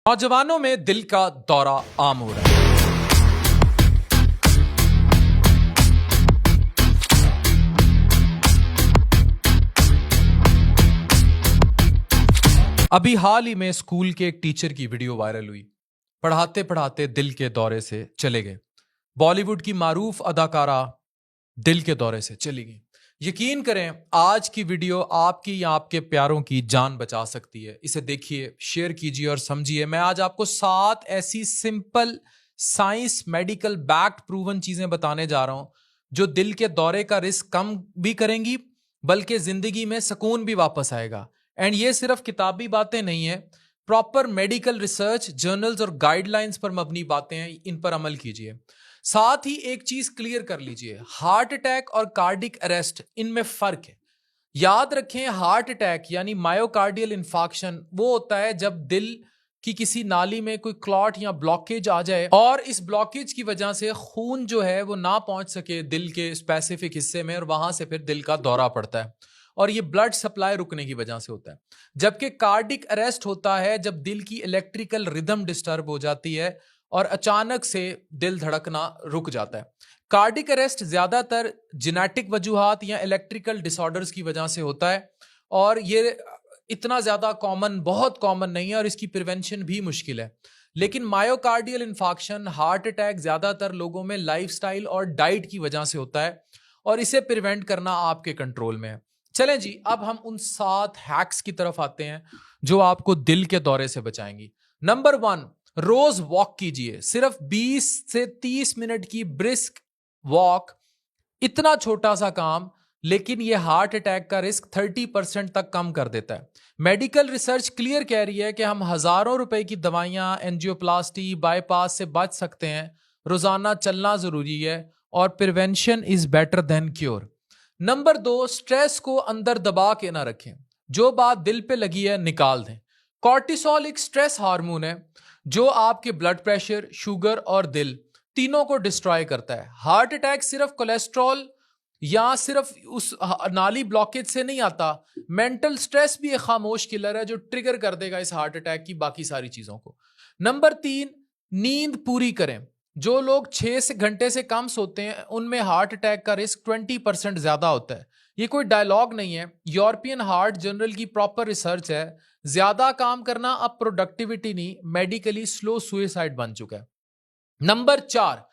नौजवानों में दिल का दौरा आम हो रहा है। अभी हाल ही में स्कूल के एक टीचर की वीडियो वायरल हुई। पढ़ाते पढ़ाते दिल के दौरे से चले गए। बॉलीवुड की मारूफ अदाकारा दिल के दौरे से चली गई। यकीन करें, आज की वीडियो आपकी या आपके प्यारों की जान बचा सकती है। इसे देखिए, शेयर कीजिए और समझिए। मैं आज आपको 7 ऐसी simple science medical backed proven चीजें बताने जा रहा हूं जो दिल के दौरे का रिस्क कम भी करेंगी, बल्कि जिंदगी में सुकून भी वापस आएगा। एंड ये सिर्फ किताबी बातें नहीं है, प्रॉपर मेडिकल रिसर्च, जर्नल्स और गाइडलाइंस पर मबनी बातें हैं। इन पर अमल कीजिए। साथ ही एक चीज क्लियर कर लीजिए, हार्ट अटैक और कार्डिक अरेस्ट, इनमें फर्क है। याद रखें, हार्ट अटैक यानी मायोकार्डियल इंफार्क्शन वो होता है जब दिल की किसी नाली में कोई क्लॉट या ब्लॉकेज आ जाए और इस ब्लॉकेज की वजह से खून जो है वो ना पहुंच सके दिल के स्पेसिफिक हिस्से में, और वहां से फिर दिल का दौरा पड़ता है और ये ब्लड सप्लाई रुकने की वजह से होता है। जबकि कार्डिक अरेस्ट होता है जब दिल की इलेक्ट्रिकल रिदम डिस्टर्ब हो जाती है और अचानक से दिल धड़कना रुक जाता है। कार्डिक अरेस्ट ज्यादातर जेनेटिक वजूहात या इलेक्ट्रिकल डिसऑर्डर्स की वजह से होता है और ये इतना ज्यादा कॉमन, बहुत कॉमन नहीं है और इसकी प्रिवेंशन भी मुश्किल है। लेकिन मायोकार्डियल इंफार्क्शन, हार्ट अटैक ज्यादातर लोगों में लाइफस्टाइल और डाइट की वजह से होता है और इसे प्रिवेंट करना आपके कंट्रोल में है। चलें जी, अब हम उन 7 हैक्स की तरफ आते हैं जो आपको दिल के दौरे से बचाएंगी। नंबर 1, रोज वॉक कीजिए। सिर्फ 20 से 30 मिनट की ब्रिस्क वॉक, इतना छोटा सा काम, लेकिन यह हार्ट अटैक का रिस्क 30% तक कम कर देता है। मेडिकल रिसर्च क्लियर कह रही है कि हम हजारों रुपए की दवाइयां, एंजियोप्लास्टी, बाईपास से बच सकते हैं। रोजाना चलना जरूरी है और prevention is better than cure. Number 2, stress को अंदर दबा के ना रखें। जो बात दिल पे लगी है निकाल दें। कॉर्टिसोल एक स्ट्रेस हार्मोन है जो आपके ब्लड प्रेशर, शुगर और दिल तीनों को डिस्ट्रॉय करता है। हार्ट अटैक सिर्फ कोलेस्ट्रॉल या सिर्फ उस नाली ब्लॉकेज से नहीं आता। मेंटल स्ट्रेस भी एक खामोश किलर है जो ट्रिगर कर देगा इस हार्ट अटैक की बाकी सारी चीजों को। नंबर 3, नींद पूरी करें। जो लोग 6 घंटे से कम सोते हैं उनमें हार्ट अटैक का रिस्क 20% ज्यादा होता है। ये कोई डायलॉग नहीं है, यूरोपियन हार्ट जर्नल की प्रॉपर रिसर्च है। ज्यादा काम करना अब प्रोडक्टिविटी नहीं, मेडिकली स्लो सुइसाइड बन चुका है। नंबर 4,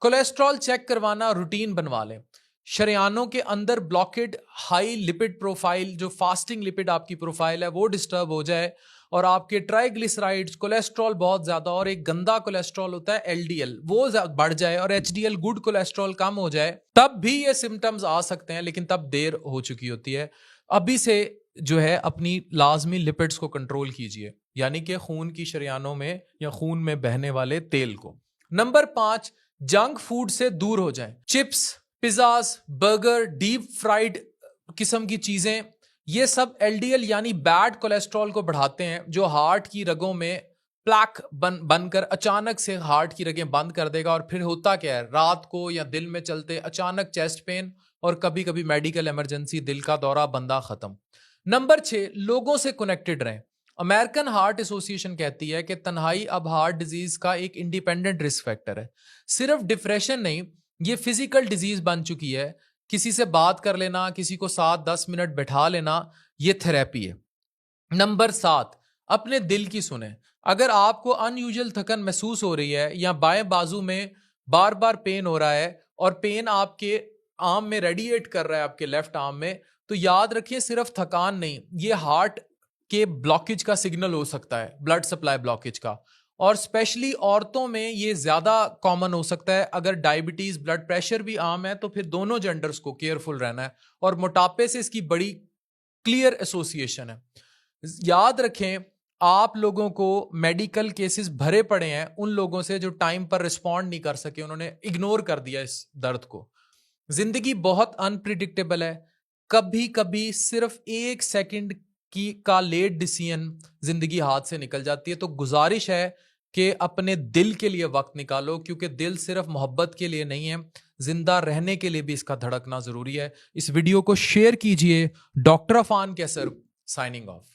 कोलेस्ट्रॉल चेक करवाना रूटीन बनवा लें। शरेयानों के अंदर ब्लॉकेड, हाई लिपिड प्रोफाइल, जो फास्टिंग लिपिड आपकी प्रोफाइल है वो डिस्टर्ब हो जाए और आपके ट्राइग्लिसराइड्स, कोलेस्ट्रॉल बहुत ज्यादा और एक गंदा कोलेस्ट्रॉल होता है एलडीएल, वो बढ़ जाए और एचडीएल गुड कोलेस्ट्रॉल कम हो जाए, तब भी ये सिम्टम्स आ सकते हैं, लेकिन तब देर हो चुकी होती है। अभी से जो है अपनी लाजमी लिपिड्स को कंट्रोल कीजिए, यानी कि खून की शरेयानों में या खून में बहने वाले तेल को। नंबर 5, जंक फूड से दूर हो जाएं। Chips, pizzas, burger, deep fried किस्म की चीजें, ये सब एलडीएल यानी बैड कोलेस्ट्रॉल को बढ़ाते हैं जो हार्ट की रगों में प्लैक बनकर अचानक से हार्ट की रगें बंद कर देगा। और फिर होता क्या है, रात को या दिन में चलते अचानक चेस्ट पेन और कभी कभी मेडिकल इमरजेंसी, दिल का दौरा, बंदा खत्म। नंबर 6, लोगों से कनेक्टेड रहें। अमेरिकन हार्ट एसोसिएशन कहती है कि तन्हाई अब हार्ट डिजीज का एक इंडिपेंडेंट रिस्क फैक्टर है। सिर्फ डिप्रेशन नहीं, ये फिजिकल डिजीज बन चुकी है। किसी से बात कर लेना, किसी को 7-10 मिनट बैठा लेना, ये थेरेपी है। नंबर 7, अपने दिल की सुने। अगर आपको अनयूजुअल थकन महसूस हो रही है या बाएं बाजू में बार बार पेन हो रहा है और पेन आपके आर्म में रेडिएट कर रहा है, आपके लेफ्ट आर्म में, तो याद रखिए सिर्फ थकान नहीं, ये हार्ट के ब्लॉकेज का सिग्नल हो सकता है, ब्लड सप्लाई ब्लॉकेज का। और स्पेशली औरतों में ये ज्यादा कॉमन हो सकता है। अगर डायबिटीज, ब्लड प्रेशर भी आम है तो फिर दोनों जेंडर्स को केयरफुल रहना है। और मोटापे से इसकी बड़ी क्लियर एसोसिएशन है। याद रखें, आप लोगों को मेडिकल केसेस भरे पड़े हैं उन लोगों से जो टाइम पर रिस्पॉन्ड नहीं कर सके, उन्होंने इग्नोर कर दिया इस दर्द को। जिंदगी बहुत अनप्रिडिक्टेबल है। कभी कभी सिर्फ 1 सेकंड का लेट डिसीजन जिंदगी हाथ से निकल जाती है। तो गुजारिश है कि अपने दिल के लिए वक्त निकालो, क्योंकि दिल सिर्फ मोहब्बत के लिए नहीं है, जिंदा रहने के लिए भी इसका धड़कना जरूरी है। इस वीडियो को शेयर कीजिए। डॉक्टर अफान कैसर, साइनिंग ऑफ।